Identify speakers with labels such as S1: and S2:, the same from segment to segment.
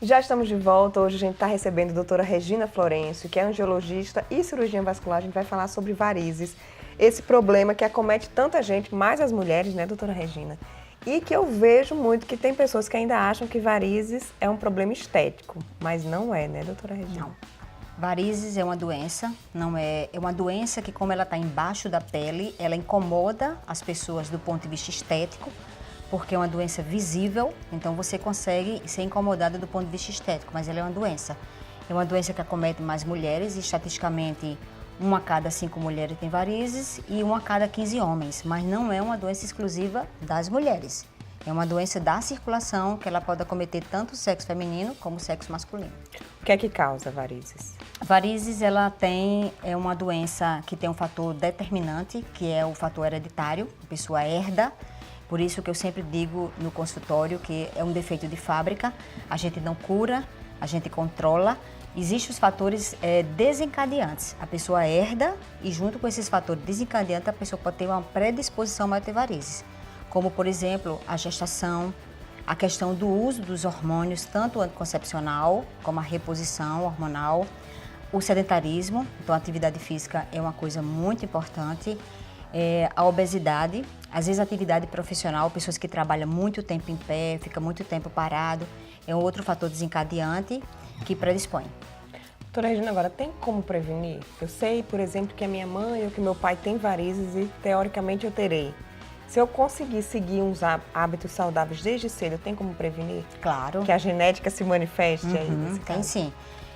S1: Já estamos de volta. Hoje a gente está recebendo a doutora Regina Florencio, que é angiologista e cirurgiã vascular. A gente vai falar sobre varizes, esse problema que acomete tanta gente, mais as mulheres, né, doutora Regina? E que eu vejo muito que tem pessoas que ainda acham que varizes é um problema estético, mas não é, né, doutora Regina?
S2: Não. Varizes é uma doença, não é uma doença que, como ela está embaixo da pele, ela incomoda as pessoas do ponto de vista estético, porque é uma doença visível, então você consegue ser incomodada do ponto de vista estético, mas ela é uma doença. É uma doença que acomete mais mulheres, e estatisticamente 1 a cada 5 mulheres tem varizes e 1 a cada 15 homens, mas não é uma doença exclusiva das mulheres. É uma doença da circulação que ela pode acometer tanto o sexo feminino como o sexo masculino.
S1: O que é que causa varizes?
S2: Varizes, é uma doença que tem um fator determinante, que é o fator hereditário, a pessoa herda. Por isso que eu sempre digo no consultório que é um defeito de fábrica, a gente não cura, a gente controla. Existem os fatores desencadeantes, a pessoa herda e junto com esses fatores desencadeantes a pessoa pode ter uma predisposição a ter varizes. Como, por exemplo, a gestação, a questão do uso dos hormônios, tanto o anticoncepcional como a reposição hormonal, o sedentarismo, então a atividade física é uma coisa muito importante, a obesidade, às vezes a atividade profissional, pessoas que trabalham muito tempo em pé, fica muito tempo parado, é um outro fator desencadeante que predispõe.
S1: Doutora Regina, agora tem como prevenir? Eu sei, por exemplo, que a minha mãe ou que meu pai tem varizes e teoricamente eu terei. Se eu conseguir seguir uns hábitos saudáveis desde cedo, tem como prevenir?
S2: Claro.
S1: Que a genética se manifeste aí nesse caso?
S2: Tem sim.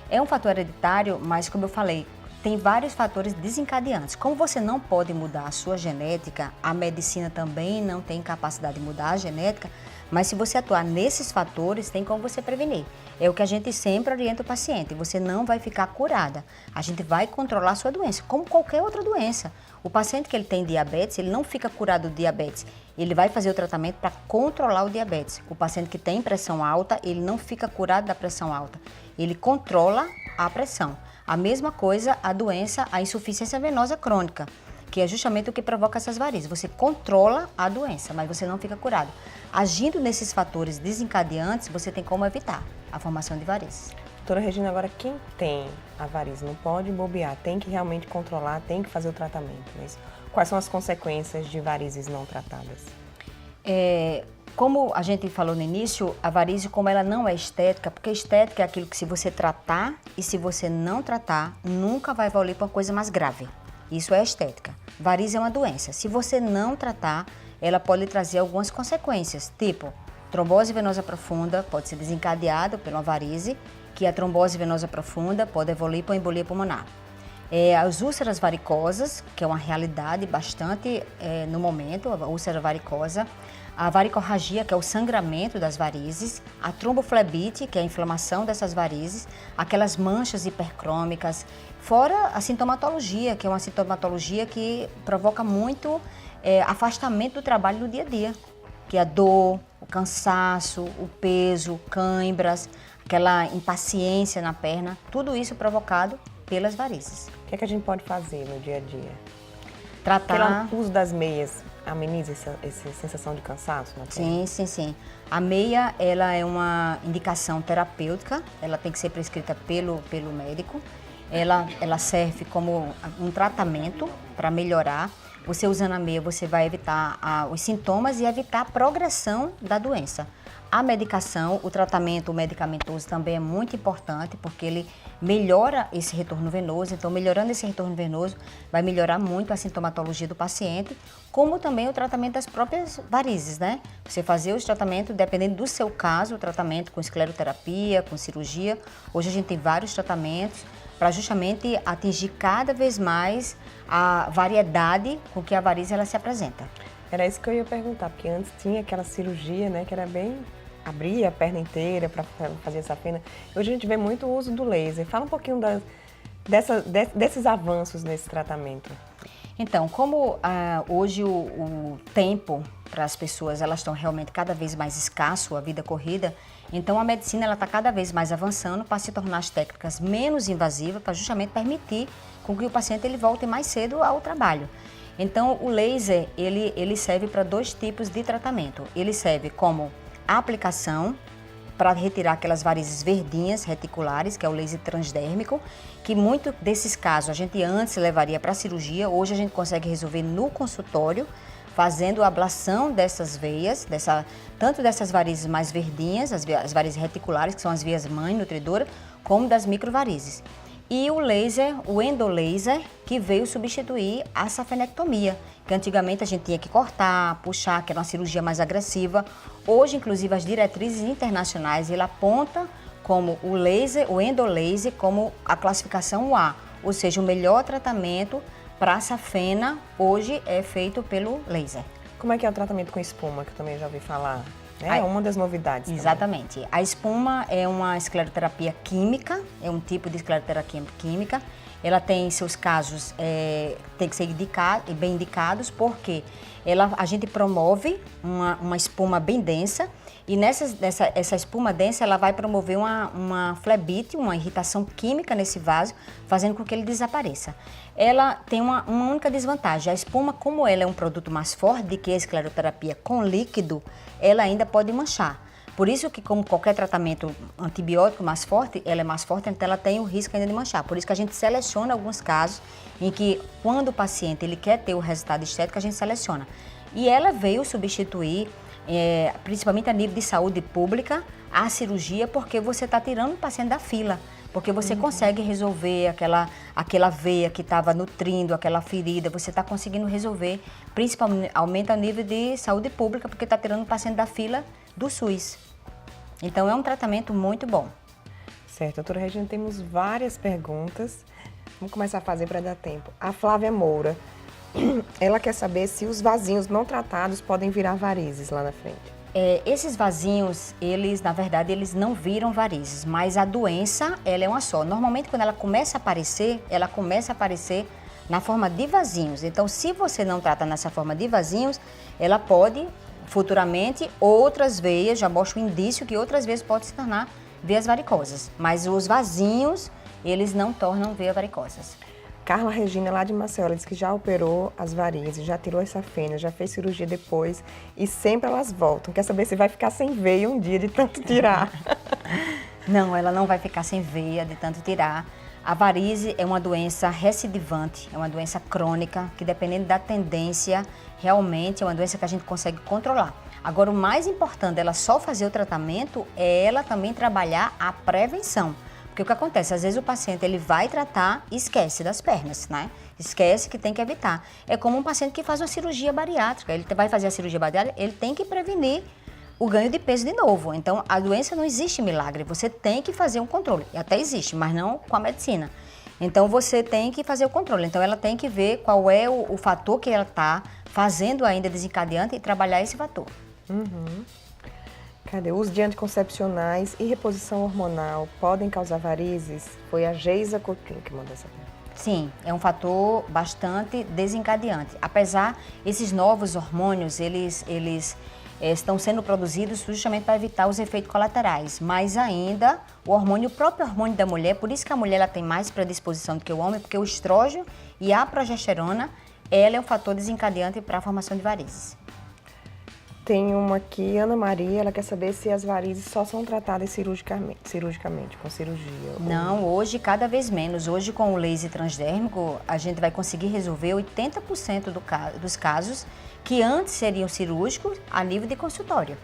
S2: É um fator hereditário, mas como eu falei, tem vários fatores desencadeantes. Como você não pode mudar a sua genética, a medicina também não tem capacidade de mudar a genética, mas se você atuar nesses fatores, tem como você prevenir. É o que a gente sempre orienta o paciente, você não vai ficar curada. A gente vai controlar a sua doença, como qualquer outra doença. O paciente que ele tem diabetes, ele não fica curado do diabetes. Ele vai fazer o tratamento para controlar o diabetes. O paciente que tem pressão alta, ele não fica curado da pressão alta. Ele controla a pressão. A mesma coisa a doença, a insuficiência venosa crônica, que é justamente o que provoca essas varizes. Você controla a doença, mas você não fica curado. Agindo nesses fatores desencadeantes, você tem como evitar a formação de varizes.
S1: Doutora Regina, agora quem tem a varize não pode bobear, tem que realmente controlar, tem que fazer o tratamento. Mas quais são as consequências de varizes não tratadas?
S2: Como a gente falou no início, a varize, como ela não é estética, porque estética é aquilo que se você tratar e se você não tratar, nunca vai evoluir para uma coisa mais grave. Isso é estética. Varize é uma doença. Se você não tratar, ela pode trazer algumas consequências, tipo trombose venosa profunda, pode ser desencadeada por uma varize, que a trombose venosa profunda pode evoluir para uma embolia pulmonar. As úlceras varicosas, que é uma realidade bastante no momento, a úlcera varicosa, a varicorragia, que é o sangramento das varizes, a tromboflebite, que é a inflamação dessas varizes, aquelas manchas hipercrômicas, fora a sintomatologia, que é uma sintomatologia que provoca muito afastamento do trabalho no dia a dia, que é a dor, o cansaço, o peso, cãibras, aquela impaciência na perna, tudo isso provocado pelas varizes.
S1: O que é que a gente pode fazer no dia a dia?
S2: Tratar...
S1: O uso das meias ameniza essa sensação de cansaço na perna?
S2: Sim. A meia, ela é uma indicação terapêutica, ela tem que ser prescrita pelo médico. Ela serve como um tratamento para melhorar. Você usando a meia, você vai evitar os sintomas e evitar a progressão da doença. A medicação, o tratamento medicamentoso também é muito importante porque ele melhora esse retorno venoso. Então, melhorando esse retorno venoso, vai melhorar muito a sintomatologia do paciente, como também o tratamento das próprias varizes, né? Você fazer os tratamentos, dependendo do seu caso, o tratamento com escleroterapia, com cirurgia. Hoje a gente tem vários tratamentos para justamente atingir cada vez mais a variedade com que a varize ela se apresenta.
S1: Era isso que eu ia perguntar, porque antes tinha aquela cirurgia, né, que era bem... abria a perna inteira para fazer essa pena. Hoje a gente vê muito o uso do laser. Fala um pouquinho desses avanços nesse tratamento.
S2: Então, como hoje o tempo para as pessoas, elas estão realmente cada vez mais escasso, a vida corrida, então a medicina está cada vez mais avançando para se tornar as técnicas menos invasivas, para justamente permitir com que o paciente ele volte mais cedo ao trabalho. Então, o laser, ele serve para 2 tipos de tratamento. Ele serve como aplicação para retirar aquelas varizes verdinhas reticulares, que é o laser transdérmico, que muito desses casos a gente antes levaria para cirurgia, hoje a gente consegue resolver no consultório, fazendo a ablação dessas veias, tanto dessas varizes mais verdinhas, as varizes reticulares, que são as veias mãe nutridoras, como das microvarizes. E o laser, o endolaser, que veio substituir a safenectomia, que antigamente a gente tinha que cortar, puxar, que era uma cirurgia mais agressiva. Hoje, inclusive, as diretrizes internacionais, ele aponta como o laser, o endolaser, como a classificação A, ou seja, o melhor tratamento para a safena hoje é feito pelo laser.
S1: Como é que é o tratamento com espuma, que eu também já ouvi falar? É uma das novidades.
S2: Exatamente. Também. A espuma é uma escleroterapia química, é um tipo de escleroterapia química. Ela tem seus casos, tem que ser bem indicados, porque a gente promove uma espuma bem densa, e essa espuma densa ela vai promover uma flebite, uma irritação química nesse vaso, fazendo com que ele desapareça. Ela tem uma única desvantagem. A espuma, como ela é um produto mais forte do que a escleroterapia com líquido, ela ainda pode manchar. Por isso que, como qualquer tratamento antibiótico mais forte, ela é mais forte, então ela tem o risco ainda de manchar. Por isso que a gente seleciona alguns casos em que, quando o paciente ele quer ter o resultado estético, a gente seleciona. E ela veio substituir, principalmente a nível de saúde pública, a cirurgia, porque você está tirando o paciente da fila. Porque você consegue resolver aquela veia que estava nutrindo, aquela ferida, você está conseguindo resolver, principalmente aumenta o nível de saúde pública, porque está tirando o paciente da fila do SUS. Então é um tratamento muito bom.
S1: Certo, doutora Regina, temos várias perguntas. Vamos começar a fazer para dar tempo. A Flávia Moura, ela quer saber se os vasinhos não tratados podem virar varizes lá na frente.
S2: Esses vasinhos, na verdade, eles não viram varizes, mas a doença, ela é uma só. Normalmente, quando ela começa a aparecer na forma de vasinhos. Então, se você não trata nessa forma de vasinhos, ela pode, futuramente, outras veias, já mostra um indício que outras vezes pode se tornar veias varicosas. Mas os vasinhos, eles não tornam veias varicosas.
S1: Carla Regina, lá de Maceió, ela diz que já operou as varizes, já tirou essa fêmea, já fez cirurgia depois e sempre elas voltam. Quer saber se vai ficar sem veia um dia de tanto tirar?
S2: Não, ela não vai ficar sem veia de tanto tirar. A varize é uma doença recidivante, é uma doença crônica, que dependendo da tendência, realmente é uma doença que a gente consegue controlar. Agora, o mais importante dela só fazer o tratamento é ela também trabalhar a prevenção. Porque o que acontece? Às vezes o paciente ele vai tratar e esquece das pernas, né? Esquece que tem que evitar. É como um paciente que faz uma cirurgia bariátrica. Ele vai fazer a cirurgia bariátrica, ele tem que prevenir o ganho de peso de novo. Então, a doença não existe milagre. Você tem que fazer um controle. E até existe, mas não com a medicina. Então, você tem que fazer o controle. Então, ela tem que ver qual é o fator que ela está fazendo ainda desencadeante e trabalhar esse fator.
S1: Uhum. Cadê? Uso de anticoncepcionais e reposição hormonal podem causar varizes? Foi a Geisa Coutinho que mandou essa pergunta.
S2: Sim, é um fator bastante desencadeante. Apesar, esses novos hormônios, eles estão sendo produzidos justamente para evitar os efeitos colaterais. Mas ainda, o próprio hormônio da mulher, por isso que a mulher ela tem mais predisposição do que o homem, porque o estrógeno e a progesterona, ela é um fator desencadeante para a formação de varizes.
S1: Tem uma aqui, Ana Maria, ela quer saber se as varizes só são tratadas cirurgicamente, com cirurgia.
S2: Não, hoje cada vez menos. Hoje com o laser transdérmico, a gente vai conseguir resolver 80% dos casos que antes seriam cirúrgicos a nível de consultório.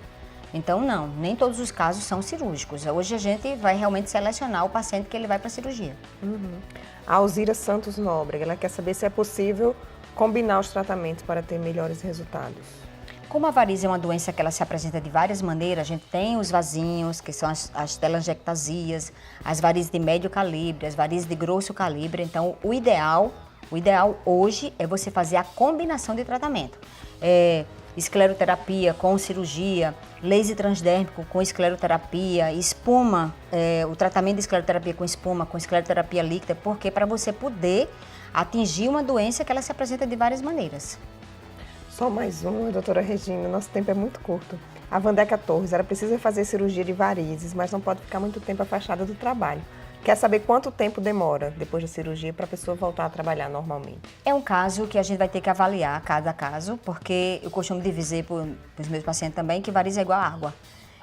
S2: Então não, nem todos os casos são cirúrgicos. Hoje a gente vai realmente selecionar o paciente que ele vai para a cirurgia.
S1: Uhum. A Alzira Santos Nóbrega, ela quer saber se é possível combinar os tratamentos para ter melhores resultados.
S2: Como a varize é uma doença que ela se apresenta de várias maneiras, a gente tem os vasinhos, que são as telangiectasias, as varizes de médio calibre, as varizes de grosso calibre. Então, o ideal hoje é você fazer a combinação de tratamento. Escleroterapia com cirurgia, laser transdérmico com escleroterapia, espuma, o tratamento de escleroterapia com espuma, com escleroterapia líquida, porque para você poder atingir uma doença que ela se apresenta de várias maneiras.
S1: Só mais uma, doutora Regina, nosso tempo é muito curto. A Vandeca Torres, ela precisa fazer cirurgia de varizes, mas não pode ficar muito tempo afastada do trabalho. Quer saber quanto tempo demora depois da cirurgia para a pessoa voltar a trabalhar normalmente?
S2: É um caso que a gente vai ter que avaliar cada caso, porque eu costumo dizer para os meus pacientes também que variz é igual a água.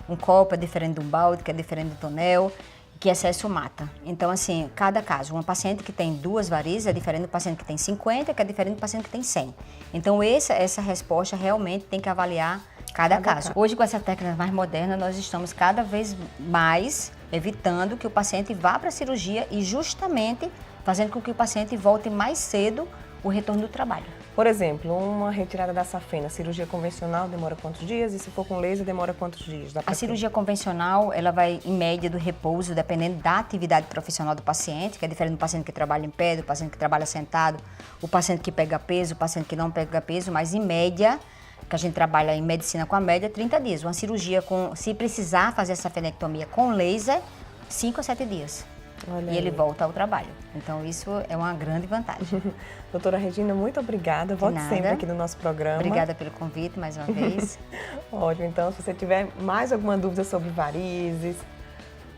S2: Um copo é diferente de um balde, que é diferente do tonel, que excesso mata. Então, assim, cada caso, uma paciente que tem 2 varizes é diferente do paciente que tem 50, que é diferente do paciente que tem 100. Então, essa resposta realmente tem que avaliar cada caso. Hoje, com essa técnica mais moderna, nós estamos cada vez mais evitando que o paciente vá para a cirurgia e justamente fazendo com que o paciente volte mais cedo o retorno do trabalho.
S1: Por exemplo, uma retirada da safena, cirurgia convencional demora quantos dias? E se for com laser, demora quantos dias?
S2: A cirurgia convencional, ela vai em média do repouso, dependendo da atividade profissional do paciente, que é diferente do paciente que trabalha em pé, do paciente que trabalha sentado, o paciente que pega peso, o paciente que não pega peso, mas em média, que a gente trabalha em medicina com a média, 30 dias. Uma cirurgia, se precisar fazer essa safenectomia com laser, 5 a 7 dias.
S1: Olha
S2: e ele
S1: aí.
S2: volta ao trabalho. Então, isso é uma grande vantagem.
S1: Doutora Regina, muito obrigada. Volte sempre aqui no nosso programa.
S2: Obrigada pelo convite, mais uma vez.
S1: Ótimo. Então, se você tiver mais alguma dúvida sobre varizes,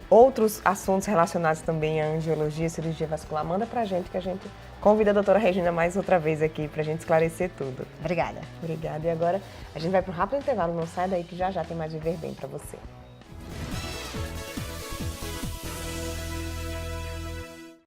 S1: outros assuntos relacionados também à angiologia e cirurgia vascular, manda pra gente que a gente convida a doutora Regina mais outra vez aqui pra gente esclarecer tudo.
S2: Obrigada.
S1: Obrigada. E agora a gente vai para um rápido intervalo. Não sai daí que já já tem mais Viver Bem pra você.